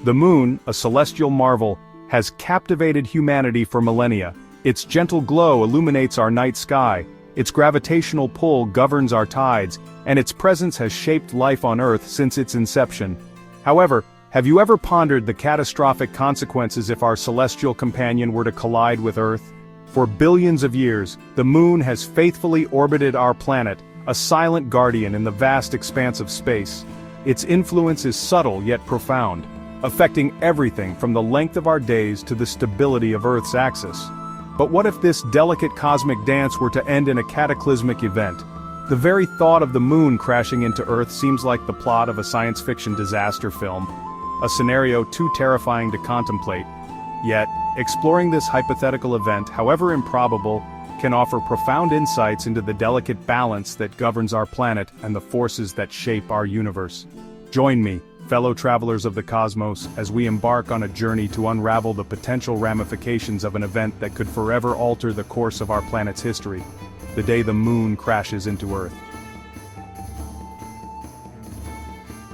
The moon, a celestial marvel, has captivated humanity for millennia. Its gentle glow illuminates our night sky, its gravitational pull governs our tides, and its presence has shaped life on Earth since its inception. However, have you ever pondered the catastrophic consequences if our celestial companion were to collide with Earth? For billions of years, the moon has faithfully orbited our planet, a silent guardian in the vast expanse of space. Its influence is subtle yet profound, affecting everything from the length of our days to the stability of Earth's axis. But what if this delicate cosmic dance were to end in a cataclysmic event? The very thought of the moon crashing into Earth seems like the plot of a science fiction disaster film, a scenario too terrifying to contemplate. Yet, exploring this hypothetical event, however improbable, can offer profound insights into the delicate balance that governs our planet and the forces that shape our universe. Join me, fellow travelers of the cosmos, as we embark on a journey to unravel the potential ramifications of an event that could forever alter the course of our planet's history: the day the moon crashes into Earth.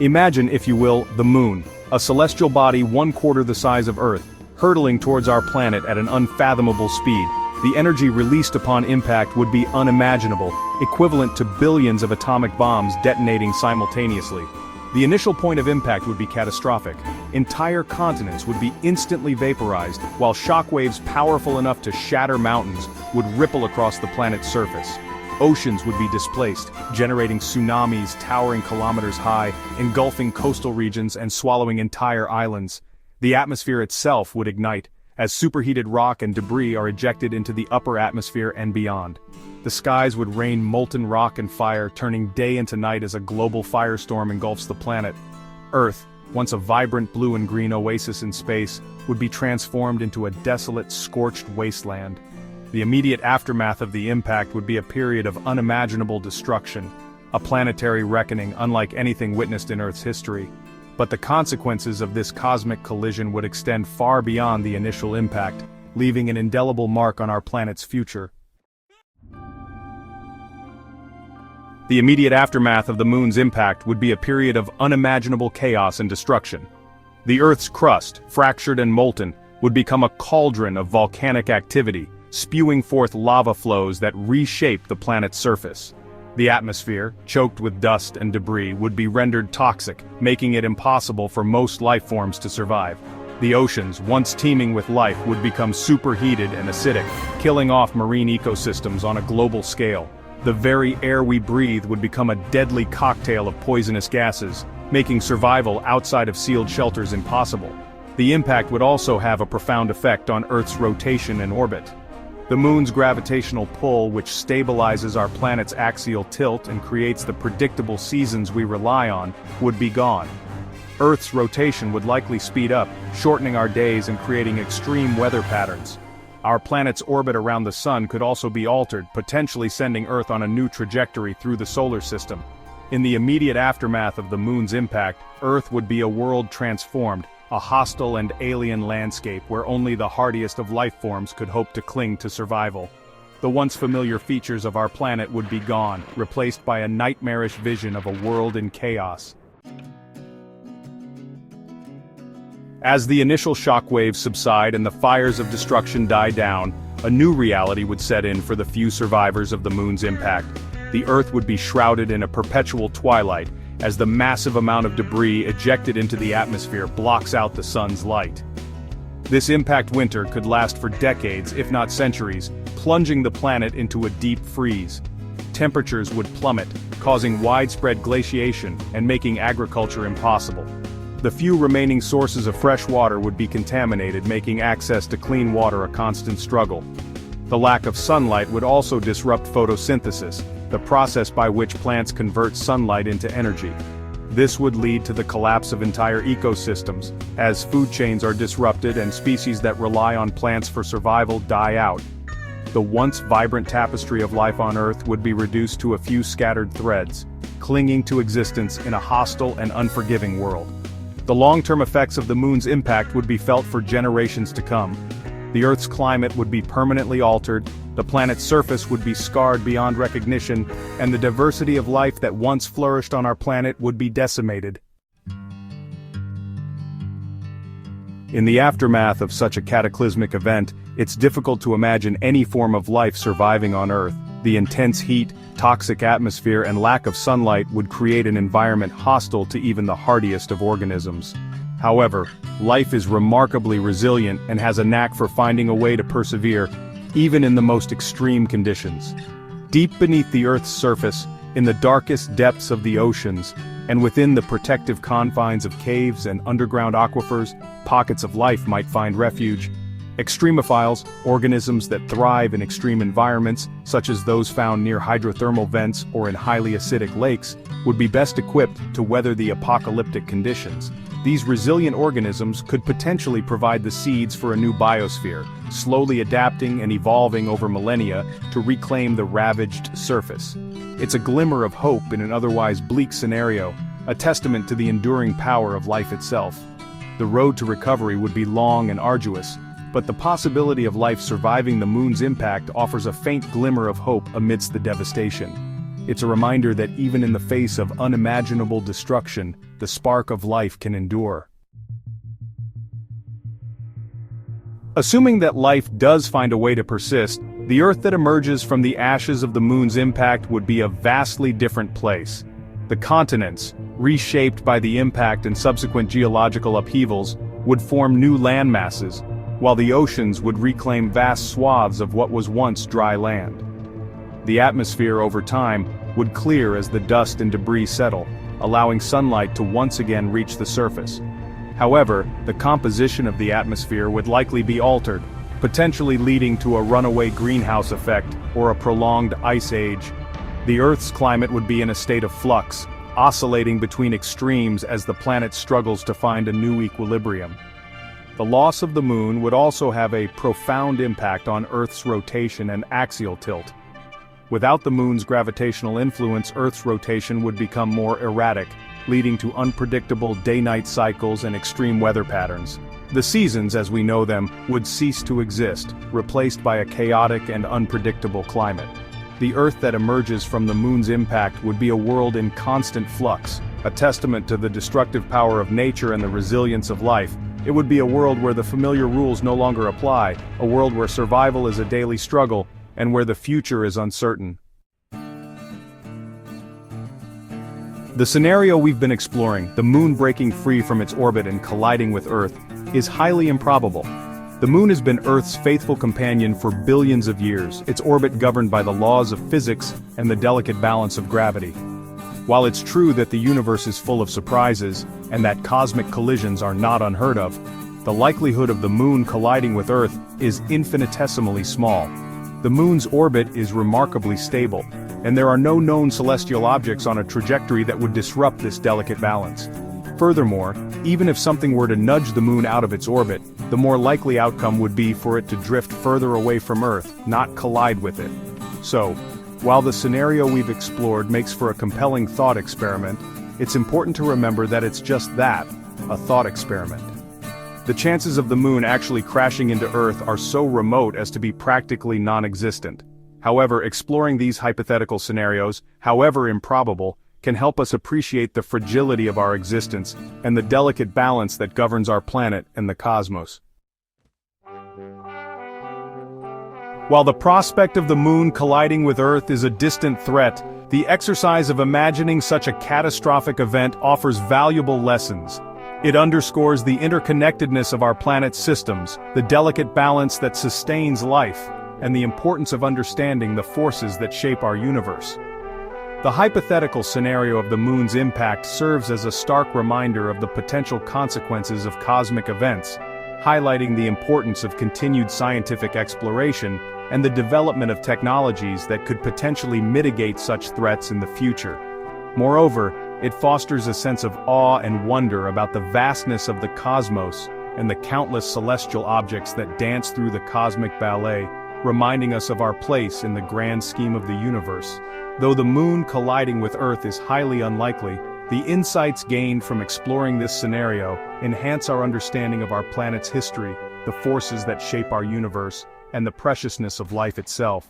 Imagine, if you will, the moon, a celestial body 1/4 the size of Earth, hurtling towards our planet at an unfathomable speed. The energy released upon impact would be unimaginable, equivalent to billions of atomic bombs detonating simultaneously. The initial point of impact would be catastrophic. Entire continents would be instantly vaporized, while shockwaves powerful enough to shatter mountains would ripple across the planet's surface. Oceans would be displaced, generating tsunamis towering kilometers high, engulfing coastal regions and swallowing entire islands. The atmosphere itself would ignite, as superheated rock and debris are ejected into the upper atmosphere and beyond. The skies would rain molten rock and fire, turning day into night as a global firestorm engulfs the planet. Earth, once a vibrant blue and green oasis in space, would be transformed into a desolate, scorched wasteland. The immediate aftermath of the impact would be a period of unimaginable destruction, a planetary reckoning unlike anything witnessed in Earth's history. But the consequences of this cosmic collision would extend far beyond the initial impact, leaving an indelible mark on our planet's future. The immediate aftermath of the moon's impact would be a period of unimaginable chaos and destruction. The Earth's crust, fractured and molten, would become a cauldron of volcanic activity, spewing forth lava flows that reshape the planet's surface. The atmosphere, choked with dust and debris, would be rendered toxic, making it impossible for most life forms to survive. The oceans, once teeming with life, would become superheated and acidic, killing off marine ecosystems on a global scale. The very air we breathe would become a deadly cocktail of poisonous gases, making survival outside of sealed shelters impossible. The impact would also have a profound effect on Earth's rotation and orbit. The moon's gravitational pull, which stabilizes our planet's axial tilt and creates the predictable seasons we rely on, would be gone. Earth's rotation would likely speed up, shortening our days and creating extreme weather patterns. Our planet's orbit around the sun could also be altered, potentially sending Earth on a new trajectory through the solar system. In the immediate aftermath of the moon's impact, Earth would be a world transformed, a hostile and alien landscape where only the hardiest of life forms could hope to cling to survival. The once familiar features of our planet would be gone, replaced by a nightmarish vision of a world in chaos. As the initial shockwaves subside and the fires of destruction die down, a new reality would set in for the few survivors of the moon's impact. The Earth would be shrouded in a perpetual twilight, as the massive amount of debris ejected into the atmosphere blocks out the sun's light. This impact winter could last for decades, if not centuries, plunging the planet into a deep freeze. Temperatures would plummet, causing widespread glaciation and making agriculture impossible. The few remaining sources of fresh water would be contaminated, making access to clean water a constant struggle. The lack of sunlight would also disrupt photosynthesis, the process by which plants convert sunlight into energy. This would lead to the collapse of entire ecosystems, as food chains are disrupted and species that rely on plants for survival die out. The once vibrant tapestry of life on Earth would be reduced to a few scattered threads, clinging to existence in a hostile and unforgiving world. The long-term effects of the moon's impact would be felt for generations to come. The Earth's climate would be permanently altered, the planet's surface would be scarred beyond recognition, and the diversity of life that once flourished on our planet would be decimated. In the aftermath of such a cataclysmic event, it's difficult to imagine any form of life surviving on Earth. The intense heat, toxic atmosphere, and lack of sunlight would create an environment hostile to even the hardiest of organisms. However, life is remarkably resilient and has a knack for finding a way to persevere, even in the most extreme conditions. Deep beneath the Earth's surface, in the darkest depths of the oceans, and within the protective confines of caves and underground aquifers, pockets of life might find refuge. Extremophiles, organisms that thrive in extreme environments, such as those found near hydrothermal vents or in highly acidic lakes, would be best equipped to weather the apocalyptic conditions. These resilient organisms could potentially provide the seeds for a new biosphere, slowly adapting and evolving over millennia to reclaim the ravaged surface. It's a glimmer of hope in an otherwise bleak scenario, a testament to the enduring power of life itself. The road to recovery would be long and arduous, but the possibility of life surviving the moon's impact offers a faint glimmer of hope amidst the devastation. It's a reminder that even in the face of unimaginable destruction, the spark of life can endure. Assuming that life does find a way to persist, the Earth that emerges from the ashes of the moon's impact would be a vastly different place. The continents, reshaped by the impact and subsequent geological upheavals, would form new landmasses, while the oceans would reclaim vast swaths of what was once dry land. The atmosphere over time would clear as the dust and debris settle, allowing sunlight to once again reach the surface. However, the composition of the atmosphere would likely be altered, potentially leading to a runaway greenhouse effect or a prolonged ice age. The Earth's climate would be in a state of flux, oscillating between extremes as the planet struggles to find a new equilibrium. The loss of the moon would also have a profound impact on Earth's rotation and axial tilt. Without the moon's gravitational influence, Earth's rotation would become more erratic, leading to unpredictable day-night cycles and extreme weather patterns. The seasons, as we know them, would cease to exist, replaced by a chaotic and unpredictable climate. The Earth that emerges from the moon's impact would be a world in constant flux, a testament to the destructive power of nature and the resilience of life. It would be a world where the familiar rules no longer apply, a world where survival is a daily struggle, and where the future is uncertain. The scenario we've been exploring, the moon breaking free from its orbit and colliding with Earth, is highly improbable. The moon has been Earth's faithful companion for billions of years, its orbit governed by the laws of physics and the delicate balance of gravity. While it's true that the universe is full of surprises, and that cosmic collisions are not unheard of, the likelihood of the moon colliding with Earth is infinitesimally small. The moon's orbit is remarkably stable, and there are no known celestial objects on a trajectory that would disrupt this delicate balance. Furthermore, even if something were to nudge the moon out of its orbit, the more likely outcome would be for it to drift further away from Earth, not collide with it. So, while the scenario we've explored makes for a compelling thought experiment, it's important to remember that it's just that, a thought experiment. The chances of the moon actually crashing into Earth are so remote as to be practically non-existent. However, exploring these hypothetical scenarios, however improbable, can help us appreciate the fragility of our existence and the delicate balance that governs our planet and the cosmos. While the prospect of the moon colliding with Earth is a distant threat, the exercise of imagining such a catastrophic event offers valuable lessons. It underscores the interconnectedness of our planet's systems, the delicate balance that sustains life, and the importance of understanding the forces that shape our universe. The hypothetical scenario of the moon's impact serves as a stark reminder of the potential consequences of cosmic events, highlighting the importance of continued scientific exploration and the development of technologies that could potentially mitigate such threats in the future. Moreover, it fosters a sense of awe and wonder about the vastness of the cosmos and the countless celestial objects that dance through the cosmic ballet, reminding us of our place in the grand scheme of the universe. Though the moon colliding with Earth is highly unlikely, the insights gained from exploring this scenario enhance our understanding of our planet's history, the forces that shape our universe, and the preciousness of life itself.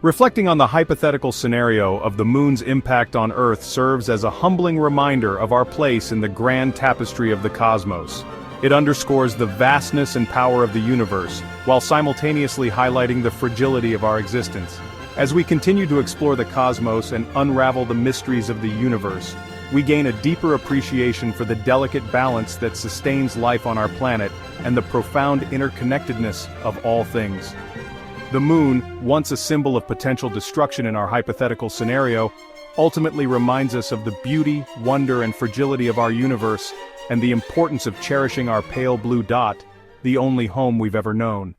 Reflecting on the hypothetical scenario of the moon's impact on Earth serves as a humbling reminder of our place in the grand tapestry of the cosmos. It underscores the vastness and power of the universe, while simultaneously highlighting the fragility of our existence. As we continue to explore the cosmos and unravel the mysteries of the universe, we gain a deeper appreciation for the delicate balance that sustains life on our planet and the profound interconnectedness of all things. The moon, once a symbol of potential destruction in our hypothetical scenario, ultimately reminds us of the beauty, wonder, and fragility of our universe, and the importance of cherishing our pale blue dot, the only home we've ever known.